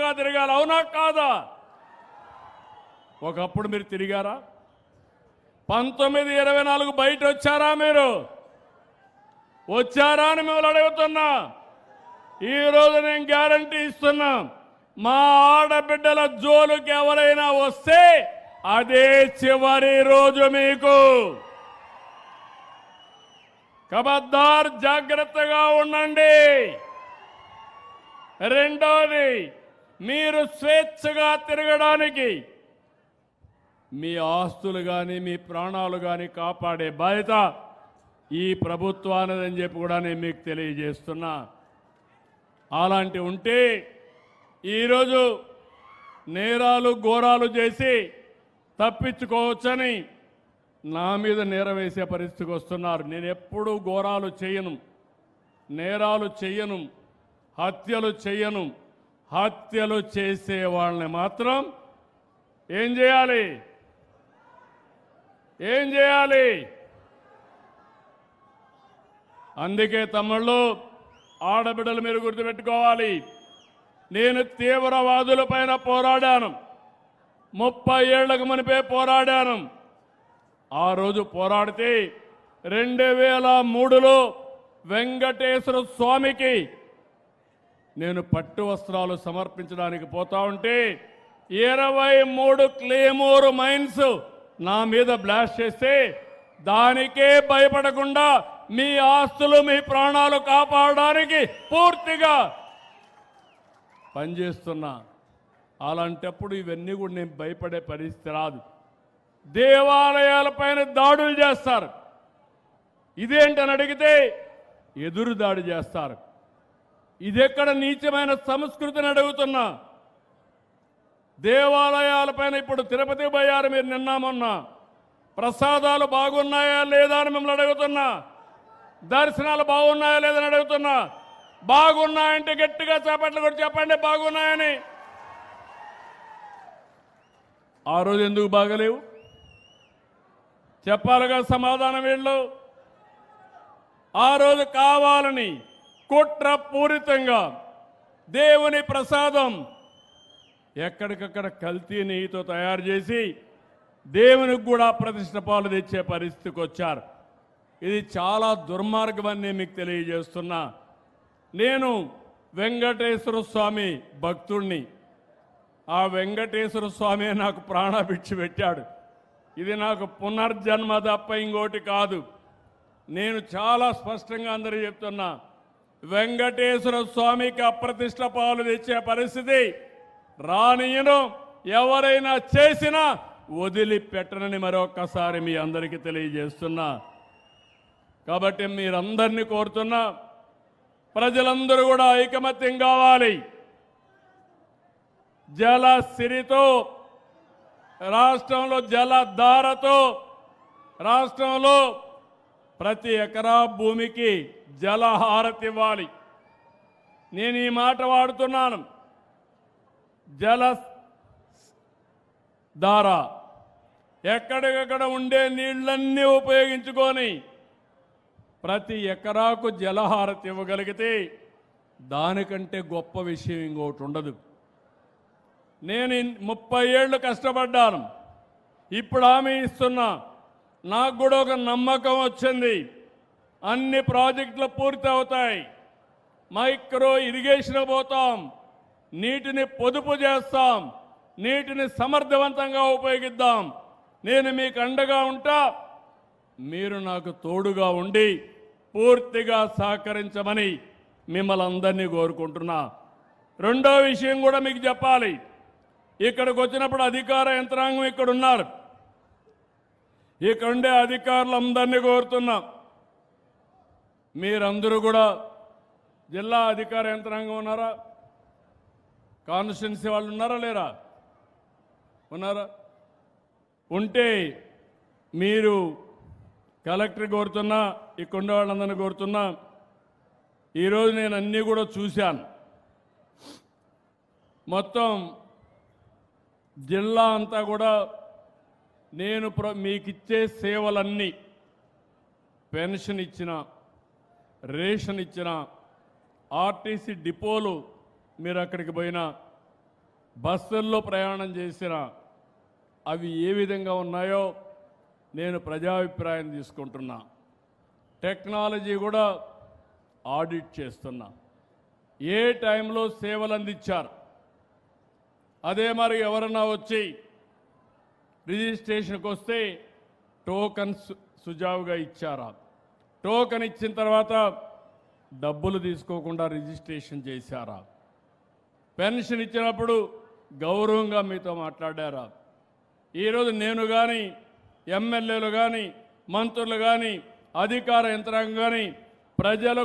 స్వేచ్ఛగా తిరగాలి. అవునా కాదా? ఒకప్పుడు మీరు తిరిగారా? 1924 బయట వచ్చారా? మీరు వచ్చారా అని మిమ్మల్ని అడుగుతున్నా. ఈరోజు నేను గ్యారంటీ ఇస్తున్నా, మా ఆడబిడ్డల జోలుకి ఎవరైనా వస్తే అదే చివరి రోజు మీకు. ఖబర్దార్, జాగ్రత్తగా ఉండండి. రెండోది, మీరు స్వేచ్ఛగా తిరగడానికి మీ ఆస్తులు కానీ మీ ప్రాణాలు కానీ కాపాడే బాధ్యత ఈ ప్రభుత్వానిదని చెప్పి కూడా నేను మీకు తెలియజేస్తున్నా. అలాంటి ఉంటే ఈరోజు నేరాలు ఘోరాలు చేసి తప్పించుకోవచ్చని నా మీద నేరం వేసే పరిస్థితికి వస్తున్నారు. నేను ఎప్పుడూ ఘోరాలు చేయను, నేరాలు చేయను, హత్యలు చేయను. హత్యలు చేసే వాళ్ళని మాత్రం ఏం చేయాలి? అందుకే తమ్ముళ్ళు, ఆడబిడ్డలు మీరు గుర్తుపెట్టుకోవాలి. నేను తీవ్రవాదుల పైన పోరాడాను. 30 ఏళ్లకు మునిపే పోరాడాను. ఆ రోజు పోరాడితే 2003లో వెంకటేశ్వర స్వామికి నేను పట్టు వస్త్రాలు సమర్పించడానికి పోతా ఉంటే 23 క్లేమోర్ మైన్స్ నా మీద బ్లాస్ట్ చేస్తే దానికే భయపడకుండా మీ ఆస్తులు మీ ప్రాణాలు కాపాడడానికి పూర్తిగా పనిచేస్తున్నా. అలాంటప్పుడు ఇవన్నీ కూడా నేను భయపడే పరిస్థితి రాదు. దేవాలయాలపైన దాడులు చేస్తారు. ఇదేంటని అడిగితే ఎదురు దాడి చేస్తారు. ఇదెక్కడ నీచమైన సంస్కృతిని అడుగుతున్నా. దేవాలయాలపైన ఇప్పుడు తిరుపతి పోయారు మీరు నిన్న మొన్న. ప్రసాదాలు బాగున్నాయా లేదా అని మిమ్మల్ని అడుగుతున్నా. దర్శనాలు బాగున్నాయా లేదని అడుగుతున్నా. బాగున్నాయంటే గట్టిగా చేపట్లు కూడా చెప్పండి బాగున్నాయని. ఆ రోజు ఎందుకు బాగలేవు చెప్పాలిగా సమాధానం వీళ్ళు. ఆ రోజు కావాలని కుట్రపూరితంగా దేవుని ప్రసాదం ఎక్కడికక్కడ కల్తీ నెయ్యితో తయారు చేసి దేవునికి కూడా ప్రతిష్ట పాలు తెచ్చే పరిస్థితికి వచ్చారు. ఇది చాలా దుర్మార్గం అని మీకు తెలియజేస్తున్నా. నేను వెంకటేశ్వర స్వామి భక్తుణ్ణి. ఆ వెంకటేశ్వర స్వామి నాకు ప్రాణభిక్ష పెట్టాడు. ఇది నాకు పునర్జన్మ తప్ప ఇంకోటి కాదు. నేను చాలా స్పష్టంగా అందరూ చెప్తున్నా, వెంకటేశ్వర స్వామికి అప్రతిష్ట పాలు తెచ్చే పరిస్థితి రానియను. ఎవరైనా చేసినా వదిలిపెట్టనని మరొక్కసారి మీ అందరికీ తెలియజేస్తున్నా. కాబట్టి మీరందరినీ కోరుతున్నా, ప్రజలందరూ కూడా ఐకమత్యం కావాలి. జలసిరితో రాష్ట్రంలో, జలధారతో రాష్ట్రంలో ప్రతి ఎకరా భూమికి జలహారతి ఇవ్వాలి. నేను ఈ మాట వాడుతున్నాను. జలధార ఎక్కడికక్కడ ఉండే నీళ్లన్నీ ఉపయోగించుకొని ప్రతి ఎకరాకు జలహారతి ఇవ్వగలిగితే దానికంటే గొప్ప విషయం ఇంకోటి ఉండదు. నేను 30 ఏళ్ళు కష్టపడ్డాను. ఇప్పుడు హామీ ఇస్తున్నా, నాకు కూడా ఒక నమ్మకం వచ్చింది. అన్ని ప్రాజెక్టులు పూర్తి అవుతాయి. మైక్రో ఇరిగేషన్ పోతాం, నీటిని పొదుపు చేస్తాం, నీటిని సమర్థవంతంగా ఉపయోగిద్దాం. నేను మీకు అండగా ఉంటా, మీరు నాకు తోడుగా ఉండి పూర్తిగా సహకరించమని మిమ్మల్ని అందరినీ కోరుకుంటున్నా. రెండో విషయం కూడా మీకు చెప్పాలి. ఇక్కడికి వచ్చినప్పుడు అధికార యంత్రాంగం ఇక్కడ ఉన్నారు. ఇక్కడ ఉండే అధికారులందరినీ కోరుతున్నా, మీరందరూ కూడా జిల్లా అధికార యంత్రాంగం ఉన్నారా? కాన్స్టిట్యున్సీ వాళ్ళు ఉన్నారా లేరా? ఉన్నారా? ఉంటే మీరు కలెక్టర్ కోరుతున్నా, ఇక్కడ ఉండే వాళ్ళందరినీ కోరుతున్నా. ఈరోజు నేను అన్నీ కూడా చూశాను. మొత్తం జిల్లా అంతా కూడా నేను మీకు ఇచ్చే సేవలన్నీ, పెన్షన్ ఇచ్చిన, రేషన్ ఇచ్చిన, ఆర్టీసీ డిపోలు మీరు అక్కడికి పోయినా, బస్సుల్లో ప్రయాణం చేసిన అవి ఏ విధంగా ఉన్నాయో నేను ప్రజాభిప్రాయం తీసుకుంటున్నా. టెక్నాలజీ కూడా ఆడిట్ చేస్తున్నా. ఏ టైంలో సేవలు అందించారు, అదే మరి ఎవరన్నా వచ్చి రిజిస్ట్రేషన్కి వస్తే టోకన్ సుజావుగా ఇచ్చారా, టోకన్ ఇచ్చిన తర్వాత డబ్బులు తీసుకోకుండా రిజిస్ట్రేషన్ చేశారా, పెన్షన్ ఇచ్చినప్పుడు గౌరవంగా మీతో మాట్లాడారా. ఈరోజు నేను కానీ ఎమ్మెల్యేలు కానీ మంత్రులు కానీ అధికార యంత్రాంగం కానీ ప్రజలకు